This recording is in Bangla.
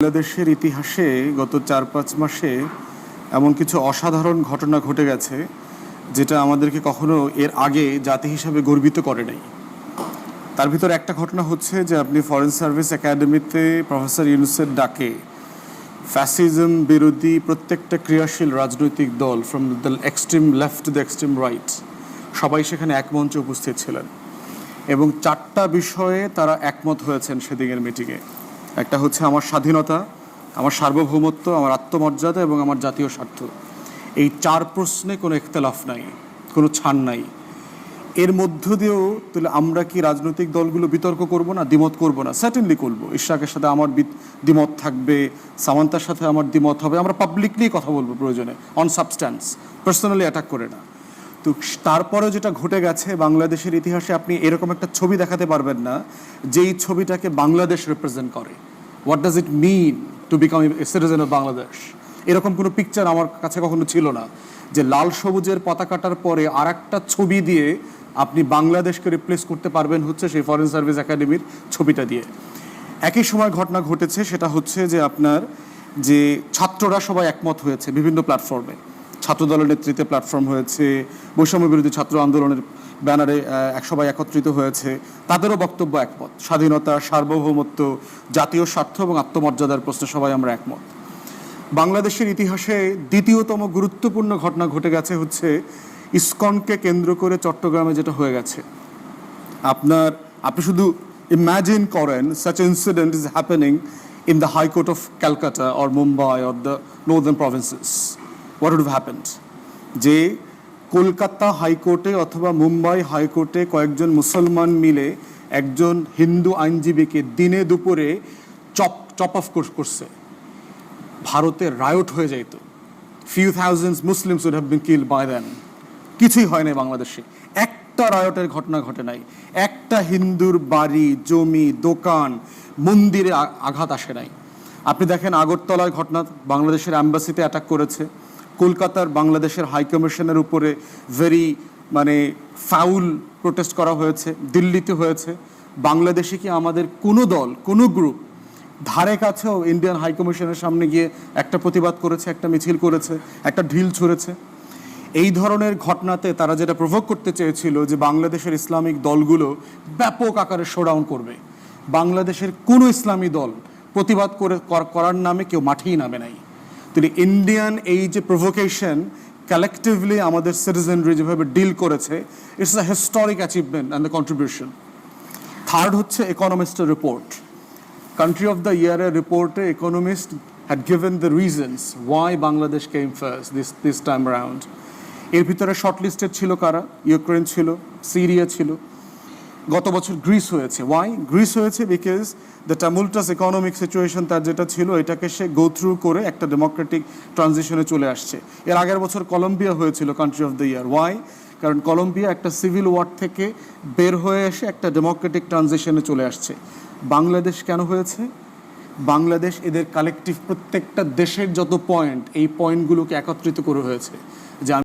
বাংলাদেশের ইতিহাসে গত ৪-৫ মাসে এমন কিছু অসাধারণ ঘটনা ঘটে গেছে যেটা আমাদেরকে কখনো এর আগে জাতি হিসাবে গর্বিত করে নাই। তার ভিতর একটা ঘটনা হচ্ছে যে আপনি ফরেন সার্ভিস একাডেমিতে প্রফেসর ইউনূসের ডাকে ফ্যাসিজম বিরোধী প্রত্যেকটা ক্রিয়াশীল রাজনৈতিক দল from the extreme left to the extreme right সবাই সেখানে এক মঞ্চে উপস্থিত ছিলেন এবং 4টা বিষয়ে তারা একমত হয়েছেন সেদিনের মিটিংয়ে। একটা হচ্ছে আমার স্বাধীনতা, আমার সার্বভৌমত্ব, আমার আত্মমর্যাদা এবং আমার জাতীয় স্বার্থ। এই 4 প্রশ্নে কোনো ইখতিলাফ নাই, কোনো ছাড় নাই। এর মধ্য দিয়েও তাহলে আমরা কি রাজনৈতিক দলগুলো বিতর্ক করব না, দ্বিমত করব না? সার্টেনলি করব। ইশরাকের সাথে আমার দ্বিমত থাকবে, সামান্তার সাথে আমার দ্বিমত হবে, আমরা পাবলিকলি কথা বলবো প্রয়োজনে, অন সাবস্ট্যান্স, পার্সোনালি অ্যাটাক করে না। তো তারপরেও যেটা ঘটে গেছে বাংলাদেশের ইতিহাসে, আপনি এরকম একটা ছবি দেখাতে পারবেন না যেই ছবিটাকে বাংলাদেশ রিপ্রেজেন্ট করে। What does it mean to become a citizen of Bangladesh? এরকম কোনো পিকচার আমার কাছে কখনো ছিল না যে লাল সবুজের পতাকাটার পরে আর একটা ছবি দিয়ে আপনি বাংলাদেশকে রিপ্লেস করতে পারবেন হচ্ছে সেই ফরেন সার্ভিস একাডেমির ছবিটা দিয়ে। একই সময় ঘটনা ঘটেছে, সেটা হচ্ছে যে আপনার যে ছাত্ররা সবাই একমত হয়েছে বিভিন্ন প্ল্যাটফর্মে। ছাত্রদলের নেতৃত্বে প্ল্যাটফর্ম হয়েছে, বৈষম্য বিরোধী ছাত্র আন্দোলনের ব্যানারে সবাই একত্রিত হয়েছে, তাদেরও বক্তব্য একমত। স্বাধীনতা, সার্বভৌমত্ব, জাতীয় স্বার্থ এবং আত্মমর্যাদার প্রশ্নে সবাই আমরা একমত। বাংলাদেশের ইতিহাসে দ্বিতীয়তম গুরুত্বপূর্ণ ঘটনা ঘটে গেছে হচ্ছে ইসকনকে কেন্দ্র করে চট্টগ্রামে যেটা হয়ে গেছে। আপনি শুধু ইম্যাজিন করেন such incident is happening in the High Court of Calcutta or Mumbai or the northern provinces. What would have happened? যে কলকাতা হাইকোর্টে অথবা মুম্বাই হাইকোর্টে কয়েকজন মুসলমান মিলে একজন হিন্দু আইনজীবীকে দিনে দুপুরে চপ অফ করছে, ভারতে রায়ট হয়ে যেত। few thousands Muslims would have been killed by them. কিছুই হয় নাই বাংলাদেশে, একটা রায়টের ঘটনা ঘটে নাই, একটা হিন্দুর বাড়ি, জমি, দোকান, মন্দিরে আঘাত আসে নাই। আপনি দেখেন আগরতলার ঘটনা, বাংলাদেশের অ্যাম্বাসিতে অ্যাটাক করেছে, কলকাতার বাংলাদেশের হাইকমিশনের উপরে ভেরি ফাউল প্রোটেস্ট করা হয়েছে, দিল্লিতে হয়েছে। বাংলাদেশে কি আমাদের কোনো দল, কোনো গ্রুপ ধারে কাছেও ইন্ডিয়ান হাইকমিশনের সামনে গিয়ে একটা প্রতিবাদ করেছে, একটা মিছিল করেছে, একটা ঢিল ছুঁড়েছে? এই ধরনের ঘটনাতে তারা যেটা প্রভোগ করতে চেয়েছিল যে বাংলাদেশের ইসলামিক দলগুলো ব্যাপক আকারে শোডাউন করবে। বাংলাদেশের কোনো ইসলামী দল প্রতিবাদ করার নামে কেউ মাঠেই নামে নাই। তো ইন্ডিয়ান এই যে প্রভোকেশন কালেকটিভলি আমাদের সিটিজেনরা যেভাবে ডিল করেছে, it's a historic achievement and the contribution. Third হচ্ছে ইকোনমিস্টের রিপোর্ট, কান্ট্রি অফ দ্য ইয়ারের রিপোর্টে economist had given the reasons why Bangladesh came first this time around. এর ভিতরে শর্টলিস্টেড ছিল কারা? ইউক্রেন ছিল, সিরিয়া ছিল, গত বছর গ্রিস হয়েছে। ওয়াই গ্রিস হয়েছে? বিকজ দ্য টামুলটাস ইকোনমিক সিচুয়েশন তার যেটা ছিল এটাকে সে গো থ্রু করে একটা ডেমোক্রেটিক ট্রানজিশনে চলে আসছে। এর আগের বছর কলম্বিয়া হয়েছিল country of the year. Why? কারণ কলম্বিয়া একটা সিভিল ওয়ার থেকে বের হয়ে এসে একটা ডেমোক্রেটিক ট্রানজিশনে চলে আসছে। বাংলাদেশ কেন হয়েছে? বাংলাদেশ এদের কালেকটিভ প্রত্যেকটা দেশের যত পয়েন্ট, এই পয়েন্টগুলোকে একত্রিত করে হয়েছে। যে